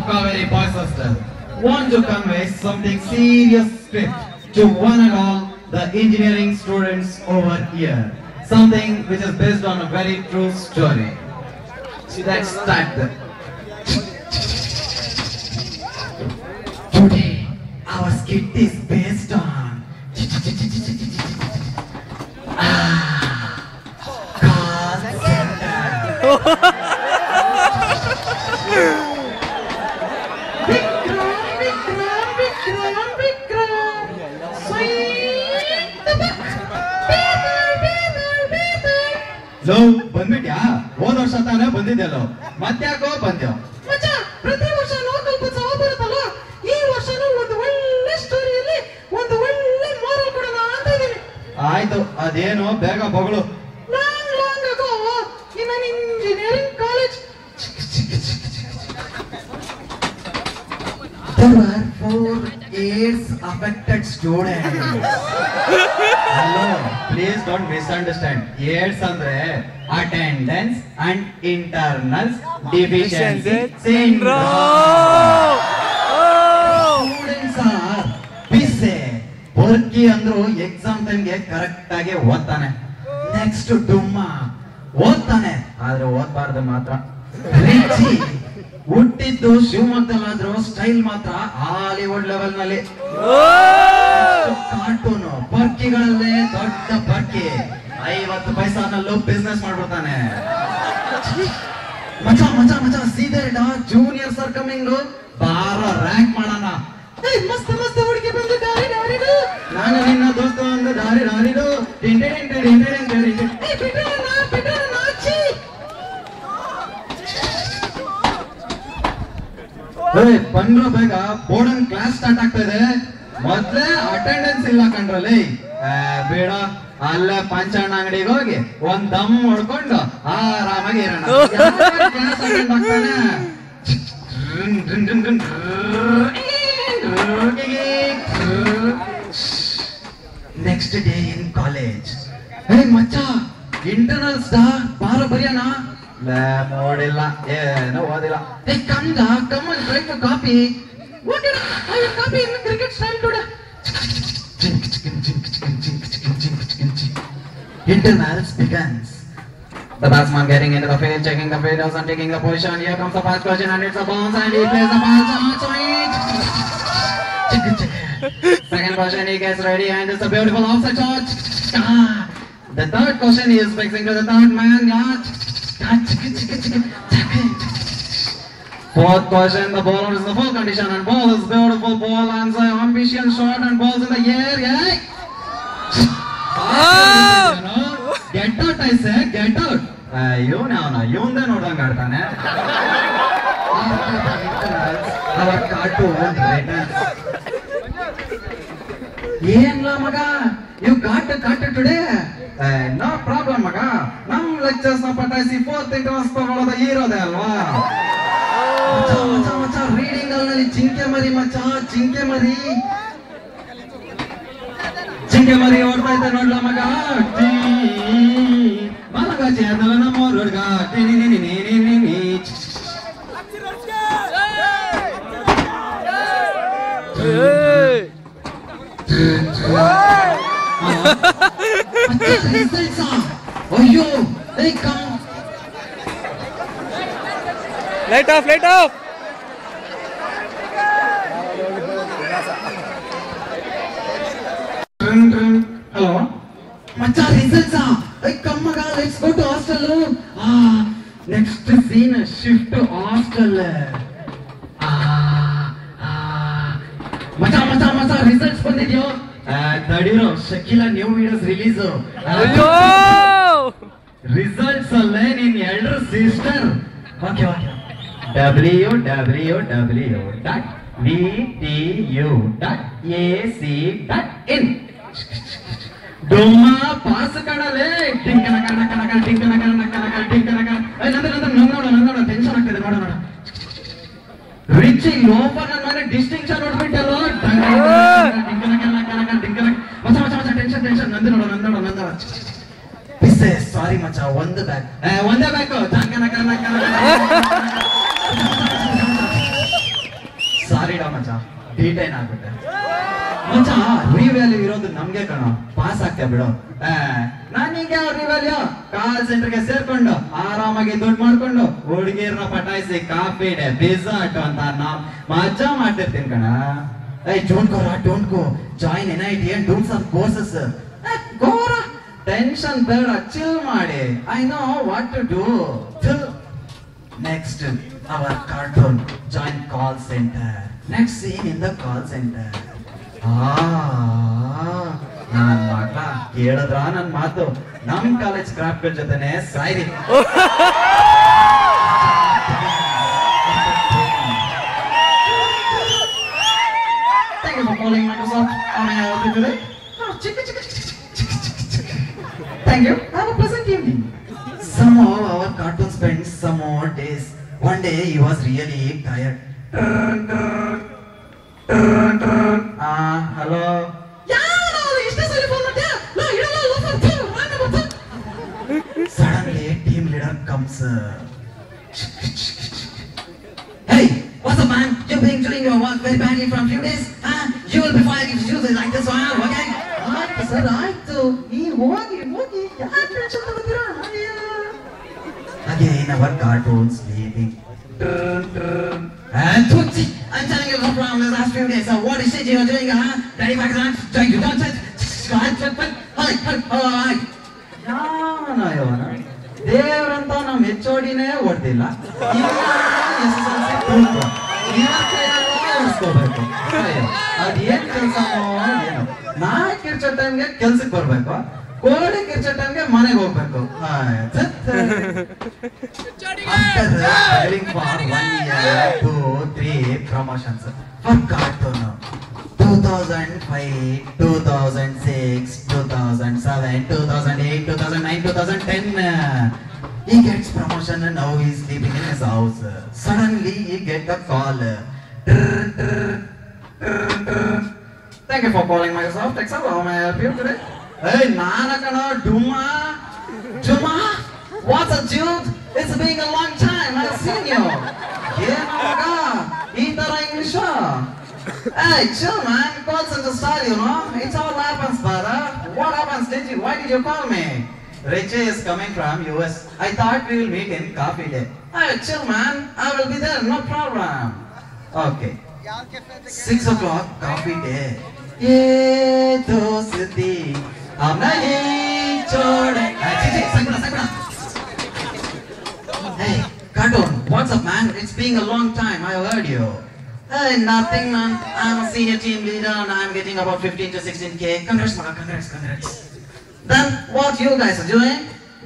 Kaveri Boys Hostel want to convey something serious script to one and all the engineering students over here. Something which is based on a very true story. Let's start the... Today, our skit is based on... call center. ಲೋ ಬಂದ್ಬಿಟ್ಯಾ? ಹೋದ ವರ್ಷ ತಾನೇ ಬಂದಿದ್ದೆಲ್ಲೋ, ಮತ್ತ್ಯಾಕೋ ಬಂದ್ಯೋ? ಮಚ್ಚ, ಪ್ರತಿ ವರ್ಷ local ಉತ್ಸವ ಬರುತ್ತಲ್ಲ, ಈ ವರ್ಷನೂ ಒಂದು ಒಳ್ಳೆ ಸ್ಟೋರಿಯಲ್ಲಿ ಒಂದು ಒಳ್ಳೆ ಮಾರಲ್ ಕೊಡೋಣ ಅಂತ ಇದೀನಿ. ಆಯ್ತು, ಅದೇನು ಬೇಗ ಬಗಳು. Long ago in an engineering college there were 4 AIDS affected students. Hello, please don't misunderstand. AIDS andre attendance and internal deficiency syndrome. Students are busy. Porky andru exam time ge correct age ಓದ್ತಾನೆ. Next ಡುಮ್ಮ ಓದ್ತಾನೆ, ಆದ್ರೆ ಓದ್ಬಾರ್ದು ಮಾತ್ರ. Richie ಹುಟ್ಟಿದ್ದು ಶಿವಮೊಗ್ಗದಲ್ಲಾದ್ರೂ style ಮಾತ್ರ Hollywood level ನಲ್ಲಿ. Cartoon ಪರ್ಕಿಗಳಲ್ಲೇ ದೊಡ್ಡ perky 50 ಪೈಸಾನಲ್ಲೂ business ಮಾಡ್ಬಿಡ್ತಾನೆ. ಮಚ ಮಚ ಮಚ ಸೀದಾ junior sir coming, ಬಾರ ರ್ಯಾಂಕ್ ಮಾಡೋಣ. ಮಸ್ತ್ ಮಸ್ತ್ ಹುಡುಗಿ ಬಂದು ದಾರಿ ದಾರಿದು, ನಾನು ನಿನ್ನ ದೋಸ್ತ ಒಂದು ದಾರಿ ದಾರಿದು. ಬಂದ್ರು ಬೇಗ, ಬೋರ್ಡನ್ ಕ್ಲಾಸ್ ಸ್ಟಾರ್ಟ್ ಆಗ್ತಾ ಇದೆ. ಮೊದ್ಲೇ ಅಟೆಂಡೆನ್ಸ್ ಇಲ್ಲ ಕಂಡ್ರಲ್ಲಿ. ಬೇಡ, ಅಲ್ಲೇ ಪಂಚಣ್ಣ ಅಂಗಡಿಗೆ ಹೋಗಿ ಒಂದ್ ದಮ್ ಹೊಡ್ಕೊಂಡು ಆರಾಮಾಗಿ ಇರೋಣ. ಕ್ಲಾಸ್ ಅಟೆಂಡ್ ಆಗ್ತಾನೆ. Next day in college. Hey ಮಚ್ಚ, ಇಂಟರ್ನಲ್ಸ್ ಬಾರ ಬರೆಯೋಣ. ನೋಡಿಲ್ಲ, ಏನು ಓದಿಲ್ಲ. ಹೇ ಕಂದ, come on try to copy. Okay, I will copy in cricket style today. Internals begins. The batsman getting into the field, checking the fielders and taking the position. Here comes the first question and it's a bounce and he plays the ball. Second question, he gets ready and it's a beautiful offside shot. The third question, he is fixing to the third man. Fourth question, the bowler is in the full condition and ball is beautiful ball and the ambitious shot and balls in the air. Yeah. Get out, I say, get out. ಇವನೇ ನೋಡಂಗ ಆಡ್ತಾನೆ. Our cartoon returns. ಏನ್ಲ ಮಗ, you got today? No problem ಮಗ, ನಮ್ lectures ನ ಪಟಾಯಿಸಿ 4th internals ತಗೊಳ್ಳೋದ ಇರೋದೇ ಅಲ್ವಾ? ಮಚ್ಚ reading ಅಲ್ಲಿ ಜಿಂಕೆ ಮರಿ ಮಚ್ಚ, ಜಿಂಕೆ ಮರಿ ಓಡ್ತಾ ಇದ್ದ ನೋಡ್ಲ ಮಗ. ಮಲಗ ಚೇರ್ನಲ್ಲ ನಮ್ಮ ಹುಡುಗ. ಅಯ್ಯೋ, ಲೈಟ್ ಆಫ್. ಹಲೋ ಮಚ್ಚ, ರಿಸಲ್ಟ್ಸ್ ಕಮ್ಮಗ, let's go to hostel. Next scene, shift hostel. ಮಚ್ಚ ರಿಸಲ್ಟ್ಸ್ ಬಂದಿದ್ಯೋ? ತಡಿರೋ, Shakeela new videos release. Results ಅಲ್ಲೇ ನಿನ್ ಎಲ್ಡರ್ ಸಿಸ್ಟರ್. Okay www.vtu.ac.in. ಡೊಮ್ಮ ಪಾಸ್ ಕಾಣಲೇ. ಟಿಂಕನ ಕಣ ನಂದೋಡ ಟೆನ್ಷನ್ ಆಗ್ತದೆ. ನೋಡ ರಿಚ್ ಲೋಪರ್ ನನ್ನ ಡಿಸ್ಟಿಂಕ್ಷನ್ ನೋಡ್ಬಿಟ್ಟಲ್ಲ. ಟೆನ್ಷನ್ ನಂದೋಡ. ಸಾರಿ ಮಚ್ಚ, ಒಂದೇ ಬ್ಯಾಕ್. ಮಚ್ಚ ಡಿಟೈನ್ ಆಗ್ಬಿಟ್ಟೆ ಮಚ್ಚ. ರಿವ್ಯಾಲ್ಯೂ ಇರೋದು ನಮ್ಗೆ ಕಣೋ, ಪಾಸ್ ಆಗ್ತೇ ಬಿಡು. ನಾನೀಗ ರಿವ್ಯಾಲ್ಯೂ ಕಾಲ್ ಸೆಂಟರ್ಗೆ ಸೇರ್ಕೊಂಡು ಆರಾಮಾಗಿ ದುಡ್ಡು ಮಾಡ್ಕೊಂಡು ಹುಡುಗಿರ್ನ ಪಟಾಯಿಸಿ ಕಾಫಿ ಡೇ ಪಿಜ್ಜಾಟ್ ಅಂತ ನಾವ್ ಮಜಾ ಮಾಡ್ತಿರ್ತೀನಿ ಕಣ. Don't go join NIT and do some courses. ಗೋರ ಟೆನ್ಷನ್ ಬೇಡ, ಚಿಲ್ ಮಾಡಿ. I know what to do. Next, our cartoon join call center. Next scene in the call center. ನನ್ ಮಗ ಕೇಳಿದ್ರ ನನ್ ಮಾತು, ನಮ್ ಕಾಲೇಜ್ ಕ್ರಾಫ್ಟ್ ಗಳ ಜೊತೆನೆ ಸಾಯ್ರಿ. Thank you for calling Microsoft. How may I help you today? Thank you. Have a pleasant evening. Somehow our cartoon spends some more days. One day he was really tired. Hello. Suddenly team leader comes. Hey, what's up man? You've been doing your work very badly for a few days. You will be fired if you do like this one, okay? Sir, ಆಯ್ತು. ನೀನು ಹೋಗಿ ಯಾಕೆ tension ತಗೋತೀರಾ? Again our cartoon sleeping. Tutsi, I'm telling you the problem is last few days. So what is it you're doing? Daddy back then, you don't say. ದೇವರಂತ ನಮ್ HODನೇ ಓಡ್ತಿಲ್ಲ. ಅದೇನ್ ಕೆಲ್ಸ ಏನು? ನಾ ಕಿರ್ಚೋ ಟೈಮ್ಗೆ ಕೆಲ್ಸಕ್ಕೆ ಬರ್ಬೇಕು, ಕೋಳಿ ಕಿರ್ಚೋ ಟೈಮ್ಗೆ ಮನೆಗೆ ಹೋಗ್ಬೇಕು. For 1 year, 2, 3 promotions for cartoon. 2005, 2006, 2007, 2008, 2009, 2010. He gets promotion and now he's sleeping in his house. Suddenly he gets a call. Thank you for calling Microsoft Excel. How may I help you today? Hey, Nana Kana, Duma? What's up, dude? It's been a long time. I've seen you. Yeah, Namaga. Itara English. Hey, chill, man. Call center style, you know. It all happens, brother. What happens? Why did you call me? Richie is coming from US. I thought we will meet in coffee day. Hey, chill, man. I will be there. No problem. Okay. 6 o'clock coffee day. ये दोस्ती हम नहीं छोड़े. Sakura. Hey, cartoon. What's up, man? It's been a long time. I heard you. Hey, nothing, man. I'm a senior team leader and I'm getting about 15 to 16K. Congrats, Maka. Congrats. Then what you guys are doing?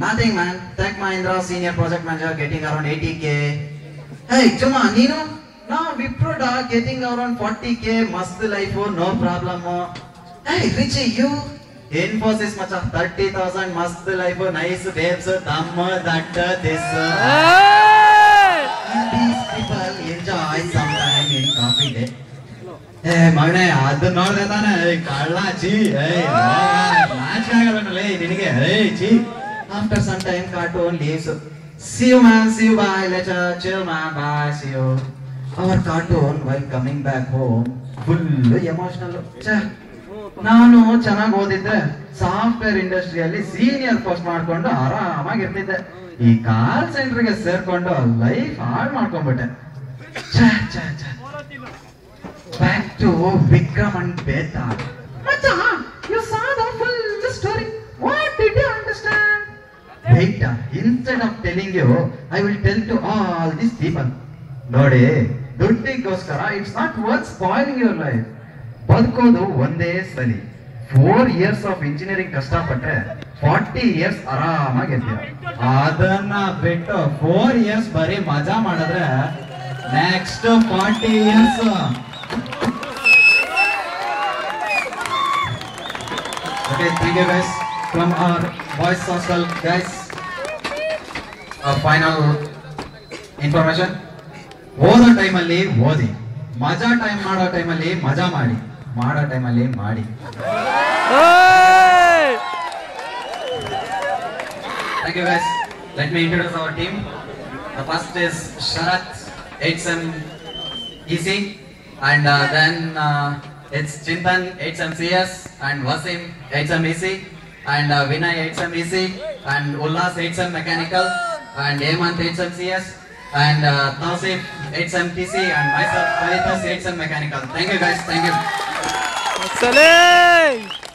Nothing, man. Tech Mahindra, senior project manager, getting around 80K. Hey, Juma, Nino? Now Viproda getting around 40K. Must life, no problem. Hey, Richie, you? Infosys macha 30,000. Must life, nice babes, dhamma, that, this. These people enjoy some time in coffee day. Hey, ಮಗನೇ ಅದು ನೋಡ್ದೆ ತಾನೆ ಕಳ್ಳ ಚೀ. ನಾಚಿಕೆ ಆಗಲ್ಲ ನಿನಗೆ. ಚೀ. After some time cartoon leaves. See you man, see you, bye, later, chill man, bye, see you. Our cartoon while coming back home full emotional. ನಾನು ಚೆನ್ನಾಗಿ ಓದಿದ್ದೆ, ಸಾಫ್ಟ್ವೇರ್ ಇಂಡಸ್ಟ್ರಿಯಲ್ಲಿ ಸೀನಿಯರ್ ಪೋಸ್ಟ್ ಮಾಡ್ಕೊಂಡು ಆರಾಮಾಗಿರ್ತಿದ್ದೆ. ಈ ಕಾಲ್ ಸೆಂಟರ್ಗೆ ಸೇರ್ಕೊಂಡು ಲೈಫ್ ಹಾಳು ಮಾಡ್ಕೊಂಡ್ಬಿಟ್ಟೆ. Back to Vikram and Betar. Macha, you saw the full story. What did you understand? Wait, instead of telling you, I will tell to all these people. ನೋಡಿ, ದುಡ್ಡಿಗೋಸ್ಕರ it's not worth spoiling your life. ಬದುಕೋದು ಒಂದೇ ಸಲಿ. 4 years of engineering ಕಷ್ಟಪಟ್ರೆ 40 years ಆರಾಮಾಗಿರ್ತೀರ. ಅದನ್ನ ಬಿಟ್ಟು 4 years ಬರೀ ಮಜಾ ಮಾಡಿದ್ರೆ next 40 years. Okay, thank you guys from our boys hostel guys. Final information. ಓದೋ ಟೈಮಲ್ಲಿ ಓದಿ, ಮಜಾ ಟೈಮ್ ಮಾಡೋ ಟೈಮಲ್ಲಿ ಮಜಾ ಮಾಡಿ, ಮಾಡೋ ಟೈಮಲ್ಲಿ ಮಾಡಿ. Thank you guys. Let me introduce our team. The first is Sharat, 8th sem EC. and then it's Chintan HMCS and Wasim HMEC and Vinay HMEC and Ullas HM Mechanical and Hemant HMCS and Tausif HMTC and myself Kalitas HM Mechanical. Thank you guys. Thank you. Excellent!